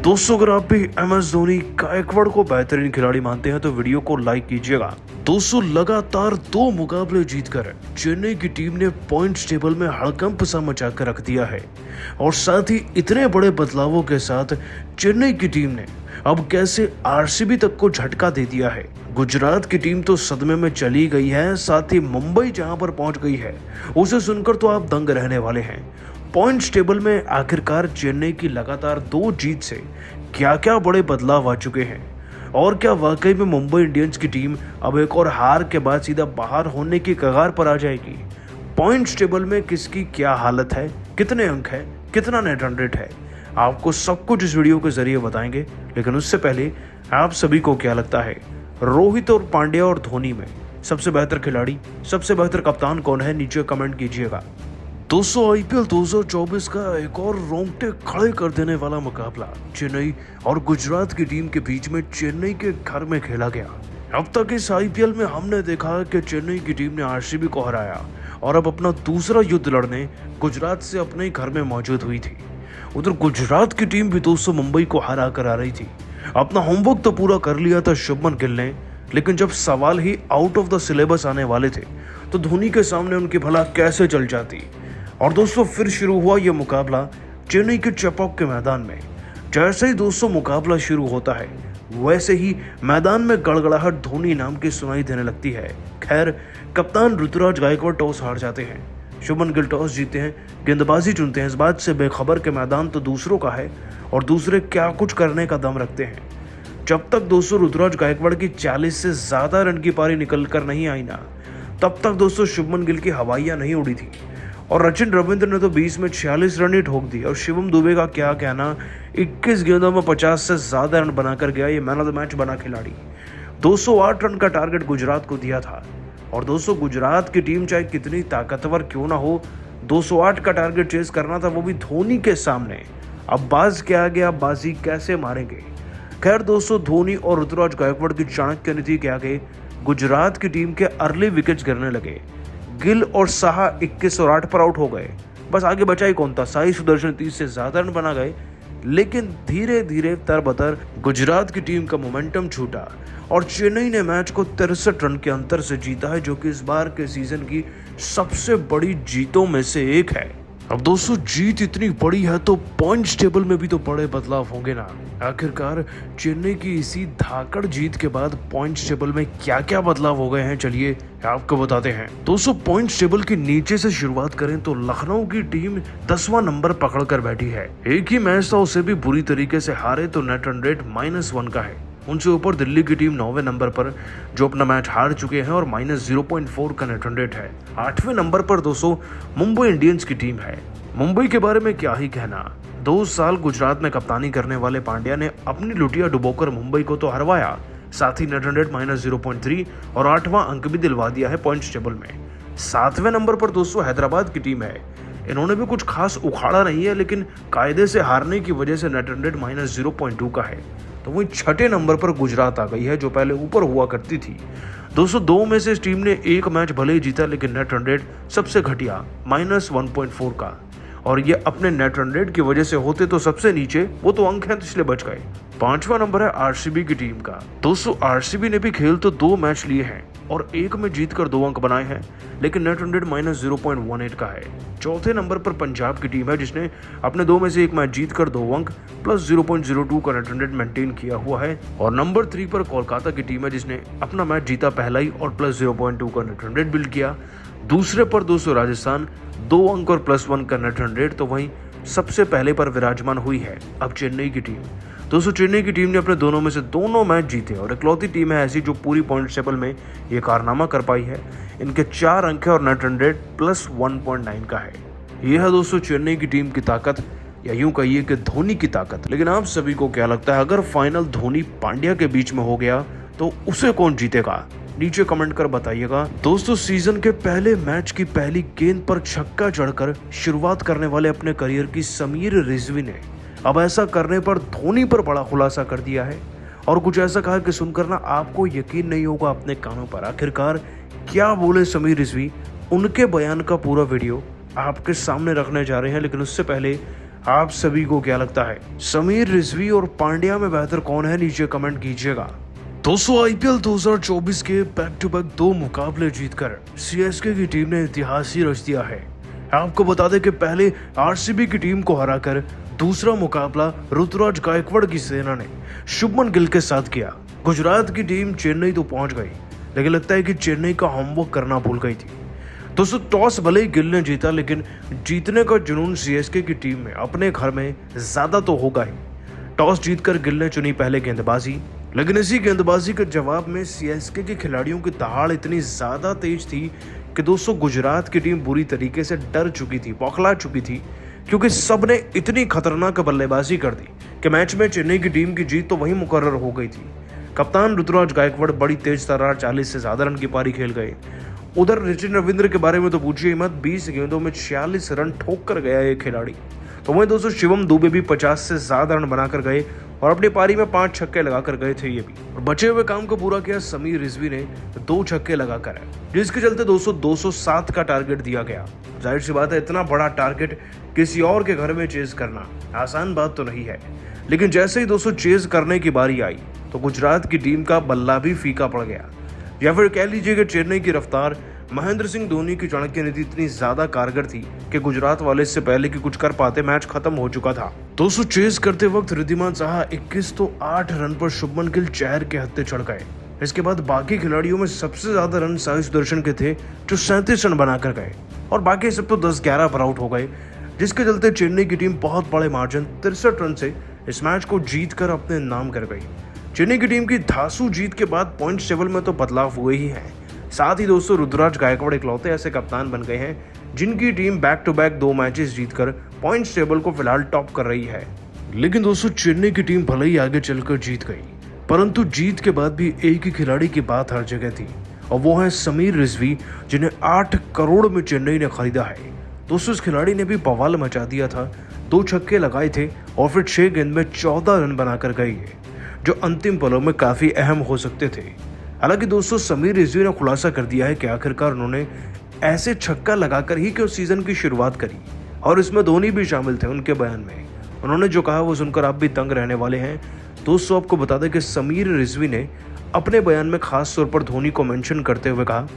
दोस्तों अगर आप भी MS धोनी गायकवाड़ को बेहतरीन खिलाड़ी मानते हैं तो वीडियो को लाइक कीजिएगा। दोस्तों लगातार 2 मुकाबले जीतकर चेन्नई की टीम ने पॉइंट्स टेबल में हड़कंप सा मचा कर रख दिया है और साथ ही इतने बड़े बदलावों के साथ चेन्नई की टीम ने अब कैसे RCB तक को झटका दे दिया है। गुजरात की टीम तो सदमे में चली गई है, साथ ही मुंबई जहां पर पहुंच गई है उसे सुनकर तो आप दंग रहने वाले हैं। पॉइंट्स टेबल में आखिरकार चेन्नई की लगातार 2 जीत से क्या क्या बड़े बदलाव आ चुके हैं और क्या वाकई में मुंबई इंडियंस की टीम अब एक और हार के बाद सीधा बाहर होने की कगार पर आ जाएगी। पॉइंट्स टेबल में किसकी क्या हालत है, कितने अंक है, कितना नेट रन रेट है, आपको सब कुछ इस वीडियो के जरिए बताएंगे। लेकिन उससे पहले आप सभी को क्या लगता है, रोहित और पांड्या और धोनी में सबसे बेहतर खिलाड़ी, सबसे बेहतर कप्तान कौन है, नीचे कमेंट कीजिएगा। दोस्तों IPL 2024 का एक और रोंगटे खड़े कर देने वाला मुकाबला चेन्नई और गुजरात की टीम के बीच में चेन्नई के घर में खेला गया। अब तक इस IPL में हमने देखा कि चेन्नई की टीम ने RCB को हराया और अब अपना दूसरा युद्ध लड़ने गुजरात से अपने ही घर में मौजूद हुई थी। उधर गुजरात की टीम भी दोस्तों मुंबई को हरा कर आ रही थी। अपना होमवर्क तो पूरा कर लिया था शुभमन गिल ने, लेकिन जब सवाल ही आउट ऑफ द सिलेबस आने वाले थे तो धोनी के सामने उनकी भला कैसे चल जाती। और दोस्तों फिर शुरू हुआ ये मुकाबला चेन्नई के चेपॉक के मैदान में। जैसे ही दोस्तों मुकाबला शुरू होता है वैसे ही मैदान में गड़गड़ाहट धोनी नाम की सुनाई देने लगती है। खैर कप्तान ऋतुराज गायकवाड़ टॉस हार जाते हैं, शुभमन गिल टॉस जीते हैं, गेंदबाजी चुनते हैं, इस बात से बेखबर के मैदान तो दूसरों का है और दूसरे क्या कुछ करने का दम रखते हैं। जब तक दोस्तों ऋतुराज गायकवाड़ की 40 से ज्यादा रन की पारी निकल कर नहीं आई ना, तब तक दोस्तों शुभमन गिल की हवाइयां नहीं उड़ी थी और सचिन रविंद्र ने तो 20 में 46 रन ही ठोक दी। और शिवम दुबे का क्या कहना, 21 गेंदों में 50 से ज्यादा रन बनाकर गया, ये मैन ऑफ द मैच बना खिलाड़ी। 208 रन का टारगेट गुजरात को दिया था और दोस्तों गुजरात की टीम चाहे कितनी ताकतवर क्यों ना हो, 208 का टारगेट चेस करना था, वो भी धोनी के सामने। अब बाज क्या गया, बाजी कैसे मारेंगे। खैर दोस्तों धोनी और ऋतुराज गायकवाड़ की चाणक्य नीति के आगे गुजरात की टीम के अर्ली विकेट्स गिरने लगे। गिल और साहा 21 और 8 पर आउट हो गए, बस आगे बचा ही कौन था। साई सुदर्शन 30 से ज्यादा रन बना गए, लेकिन धीरे धीरे तरबतर गुजरात की टीम का मोमेंटम छूटा और चेन्नई ने मैच को 63 रन के अंतर से जीता है, जो कि इस बार के सीजन की सबसे बड़ी जीतों में से एक है। अब दोस्तों जीत इतनी बड़ी है तो पॉइंट्स टेबल में भी तो बड़े बदलाव होंगे ना। आखिरकार चेन्नई की इसी धाकड़ जीत के बाद पॉइंट्स टेबल में क्या क्या बदलाव हो गए हैं, चलिए आपको बताते हैं। दोस्तों पॉइंट्स टेबल के नीचे से शुरुआत करें तो लखनऊ की टीम 10वां नंबर पकड़ कर बैठी है। एक ही मैच था, उसे भी बुरी तरीके से हारे तो नेट रन रेट -1 का है। उनसे ऊपर दिल्ली की टीम 9वें नंबर पर जो अपना मैच हार चुके हैं और -0.4 का नेट रन रेट है। 8वें नंबर पर दोस्तों मुंबई इंडियंस की टीम है। मुंबई के बारे में क्या ही कहना, 2 साल गुजरात में कप्तानी करने वाले पांड्या ने अपनी लुटिया डुबोकर मुंबई को तो हरवाया, साथ ही नेट रन रेट -0.3 और 8वां अंक भी दिलवा दिया है पॉइंट्स टेबल में। 7वें नंबर पर दोस्तों हैदराबाद की टीम है। इन्होंने भी कुछ खास उखाड़ा नहीं है, लेकिन कायदे से हारने की वजह से नेट रन रेट -0.2 का है। तो वही 6ठे नंबर पर गुजरात आ गई है, जो पहले ऊपर हुआ करती थी। दोस्तों 2 में से इस टीम ने एक मैच भले ही जीता, लेकिन नेट रन रेट सबसे घटिया -1.4 का, और ये अपने नेट रन रेट की वजह से होते तो सबसे नीचे, वो तो अंक हैं तो इसलिए बच गए। 5वां नंबर है RCB की टीम का। दोस्तों RCB ने भी खेल तो 2 मैच लिए हैं और एक में जीतकर 2 अंक बनाए हैं, लेकिन नेट रन रेट -0.18 का है। 4थे नंबर पर पंजाब की टीम है, जिसने अपने 2 में से एक मैच जीतकर 2 अंक +0.02 का नेट रन रेट मेंटेन किया हुआ है। और नंबर 3 पर कोलकाता की टीम है, जिसने अपना मैच जीता पहला ही और +0.2 का नेट रन रेट बिल्ड किया। दूसरे पर दोस्तों राजस्थान 2 अंक और +1 का नेट रन रेट, तो वहीं सबसे पहले पर विराजमान हुई है अब चेन्नई की टीम। दोस्तों चेन्नई की टीम ने अपने दोनों में से दोनों मैच जीते और इकलौती टीम है ऐसी जो पूरी पॉइंट्स टेबल में ये कारनामा कर पाई है। इनके 4 अंक है और नेट रन रेट +1.9 का है। यह है दोस्तों चेन्नई की टीम की ताकत, या यूं कहिए कि धोनी की ताकत। लेकिन आप सभी को क्या लगता है, अगर फाइनल धोनी पांड्या के बीच में हो गया तो उसे कौन जीतेगा, नीचे कमेंट कर बताइएगा। दोस्तों सीजन के पहले मैच की पहली गेंद पर छक्का जड़कर शुरुआत करने वाले अपने करियर की समीर रिजवी ने अब ऐसा करने पर धोनी पर बड़ा खुलासा कर दिया है और कुछ ऐसा कहा कि सुनकर ना आपको यकीन नहीं होगा अपने कानों पर। आखिरकार क्या बोले समीर रिजवी, उनके बयान का पूरा वीडियो आपके सामने रखने जा रहे हैं। लेकिन उससे पहले आप सभी को क्या लगता है, समीर रिजवी और पांड्या में बेहतर कौन है? नीचे कमेंट कीजिएगा। दोस्तों, आईपीएल 2024 के बैक टू बैक 2 मुकाबले जीतकर सीएसके की टीम ने इतिहास ही रच दिया है। आपको बता दें कि पहले आरसीबी की टीम को हराकर दूसरा मुकाबला ऋतुराज गायकवाड़ की सेना ने शुभमन गिल के साथ किया। गुजरात की टीम चेन्नई तो पहुंच गई, लेकिन लगता है कि चेन्नई का होमवर्क करना भूल गई थी। दोस्तों, टॉस भले ही गिल ने जीता, लेकिन जीतने का जुनून सीएसके की टीम में अपने घर में ज्यादा तो होगा ही। टॉस जीतकर गिल ने चुनी पहले गेंदबाजी, लेकिन इसी गेंदबाजी के जवाब में सीएसके के खिलाड़ियों की दहाड़ इतनी ज्यादा तेज थी कि दोस्तों गुजरात की टीम बुरी तरीके से डर चुकी थी, बौखला चुकी थी, क्योंकि सबने इतनी खतरनाक बल्लेबाजी कर दी कि मैच में चेन्नई की टीम की जीत तो वहीं मुकर्रर हो गई थी। कप्तान ऋतुराज गायकवाड़ बड़ी तेज तर्रार 40 से ज्यादा रन की पारी खेल गए। उधर सचिन रविंद्र के बारे में तो पूछिए मत, 20 गेंदों में 46 रन ठोक कर गया ये खिलाड़ी। तो वहीं दोस्तों शिवम दुबे भी 50 से ज्यादा रन बनाकर गए और अपनी पारी में 5 छक्के लगाकर गए थे ये भी। और बचे हुए काम को पूरा किया समीर रिजवी ने 2 छक्के लगाकर, जिसके चलते 207 का टारगेट दिया गया। जाहिर सी बात है, इतना बड़ा टारगेट किसी और के घर में चेज करना आसान बात तो नहीं है। लेकिन जैसे ही 200 चेज करने की बारी आई तो गुजरात की टीम का बल्ला भी फीका पड़ गया, या फिर कह लीजिए कि चेन्नई की रफ्तार महेंद्र सिंह धोनी की चाणक्य नीति इतनी ज्यादा कारगर थी कि गुजरात वाले इससे पहले कि कुछ कर पाते मैच खत्म हो चुका था। 200 चेज करते वक्त रिद्धिमान साहा 21 तो 8 रन पर शुभमन गिल चहर के हत्थे चढ़ गए। इसके बाद बाकी खिलाड़ियों में सबसे ज्यादा रन साई सुदर्शन के थे, जो 37 रन बनाकर गए, और बाकी सब तो 10-11 पर आउट हो गए, जिसके चलते चेन्नई की टीम बहुत बड़े मार्जिन 63 रन से इस मैच को जीत कर अपने नाम कर गई। चेन्नई की टीम की धांसू जीत के बाद पॉइंट्स टेबल में तो बदलाव हुए ही हैं। साथ ही दोस्तों ऋतुराज गायकवाड़ इकलौते ऐसे कप्तान बन गए हैं जिनकी team back to back 2 matches जीतकर पॉइंट्स टेबल को फिलहाल टॉप कर रही है। लेकिन दोस्तों चेन्नई की टीम भले ही आगे चलकर जीत गई, परंतु जीत के बाद भी एक ही खिलाड़ी की बात हर जगह थी, और वो है समीर रिजवी, जिन्हें 8 करोड़ में चेन्नई ने खरीदा है। दोस्तों, इस खिलाड़ी ने भी बवाल मचा दिया था, 2 छक्के लगाए थे और फिर 6 गेंद में 14 रन बनाकर गए, जो अंतिम पलों में काफी अहम हो सकते थे। हालांकि दोस्तों समीर रिजवी ने खुलासा कर दिया है कि आखिरकार उन्होंने ऐसे छक्का लगाकर ही क्यों सीजन की शुरुआत करी, और इसमें धोनी भी शामिल थे उनके बयान में। उन्होंने जो कहा वो सुनकर आप भी तंग रहने वाले हैं। दोस्तों, आपको बता दें कि समीर रिजवी ने अपने बयान में खास तौर पर धोनी को मेंशन करते हुए कहा,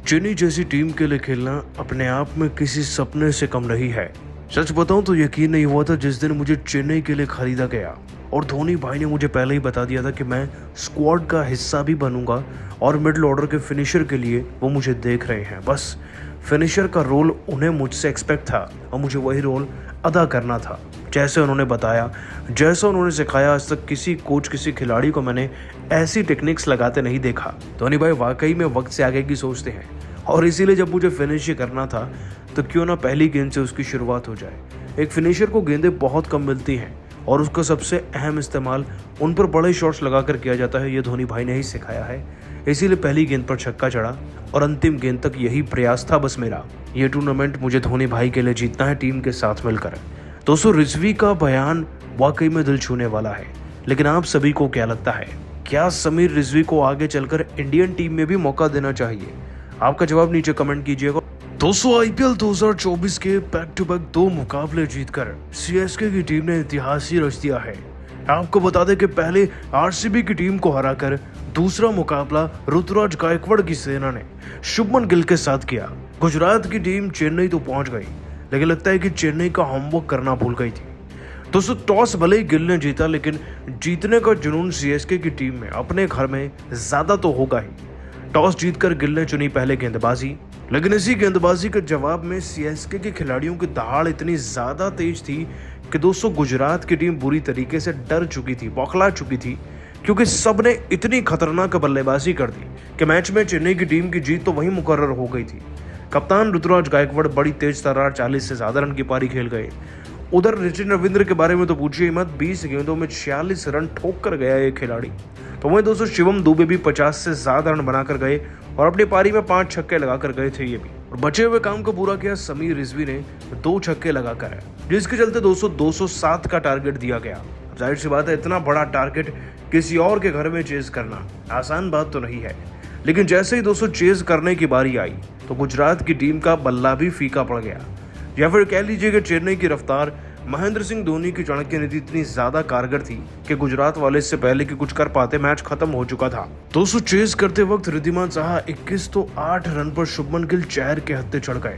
चेन्नई जैसी टीम के लिए खेलना अपने आप में किसी सपने से कम नहीं है। सच बताऊं तो यकीन नहीं हुआ था जिस दिन मुझे चेन्नई के लिए खरीदा गया, और धोनी भाई ने मुझे पहले ही बता दिया था कि मैं स्क्वाड का हिस्सा भी बनूंगा और मिडिल ऑर्डर के फिनिशर के लिए वो मुझे देख रहे हैं। बस फिनिशर का रोल उन्हें मुझसे एक्सपेक्ट था और मुझे वही रोल अदा करना था। जैसे उन्होंने बताया, जैसा उन्होंने सिखाया, आज तक किसी कोच किसी खिलाड़ी को मैंने ऐसी टेक्निक्स लगाते नहीं देखा। धोनी भाई वाकई में वक्त से आगे की सोचते हैं, और इसीलिए जब मुझे फिनिश ही करना था तो क्यों ना पहली गेंद से उसकी शुरुआत हो जाए। एक फिनिशर को गेंदें बहुत कम मिलती हैं और उसका सबसे अहम इस्तेमाल उन पर बड़े शॉट्स लगाकर किया जाता है, ये धोनी भाई ने ही सिखाया है। इसीलिए पहली गेंद पर छक्का चढ़ा और अंतिम गेंद तक यही प्रयास था बस मेरा। ये टूर्नामेंट मुझे धोनी भाई के लिए जीतना है टीम के साथ मिलकर। दोस्तों, रिजवी का बयान वाकई में दिल छूने वाला है, लेकिन आप सभी को क्या लगता है, क्या समीर रिजवी को आगे चलकर इंडियन टीम में भी मौका देना चाहिए? आपका जवाब नीचे कमेंट कीजिएगा। दोस्तों, आईपीएल 2024 के बैक टू बैक 2 मुकाबले जीतकर सीएसके की टीम ने इतिहास ही रच दिया है। आपको बता दें कि पहले आरसीबी की टीम को हराकर दूसरा मुकाबला ऋतुराज गायकवाड़ की सेना ने शुभमन गिल के साथ किया। गुजरात की टीम चेन्नई तो पहुंच गई, लेकिन लगता है कि चेन्नई का होमवर्क करना भूल गई थी। दोस्तों, टॉस भले ही गिल ने जीता, लेकिन जीतने का जुनून सीएसके की टीम में अपने घर में ज्यादा तो होगा ही। टॉस जीतकर गिल ने चुनी पहले गेंदबाजी, लेकिन इसी गेंदबाजी के जवाब में सीएसके के खिलाड़ियों की दहाड़ इतनी ज्यादा तेज थी कि दोस्तों गुजरात की टीम बुरी तरीके से डर चुकी थी, बौखला चुकी थी, क्योंकि सबने इतनी खतरनाक बल्लेबाजी कर दी कि मैच में चेन्नई की टीम की जीत तो वहीं मुकर्रर हो गई थी। कप्तान ऋतुराज गायकवाड़ बड़ी तेज तर्रार 40 से ज्यादा रन की पारी खेल गए। उधर सचिन रविंद्र के बारे में तो पूछिए मत, 20 गेंदों में 46 रन ठोक कर गया ये खिलाड़ी। तो वहीं दोस्तों शिवम दुबे भी 50 से ज्यादा रन बनाकर गए और अपनी पारी में 5 छक्के लगाकर गए थे ये भी। और बचे हुए काम को पूरा किया समीर रिजवी ने 2 छक्के लगाकर, जिसके चलते 207 का टारगेट दिया गया। जाहिर सी बात है, इतना बड़ा टारगेट किसी और के घर में चेज करना आसान बात तो नहीं है। लेकिन जैसे ही 200 चेज करने की बारी आई तो गुजरात की टीम का बल्ला भी फीका पड़ गया, या फिर कह लीजिए कि चेन्नई की रफ्तार महेंद्र सिंह धोनी की चाणक्य नीति इतनी ज्यादा कारगर थी कि गुजरात वाले इससे पहले कि कुछ कर पाते मैच खत्म हो चुका था। दोस्तों चेस करते वक्त रिद्धिमान साहा 21 तो 8 रन पर शुभमन गिल चहर के हत्थे चढ़ गए।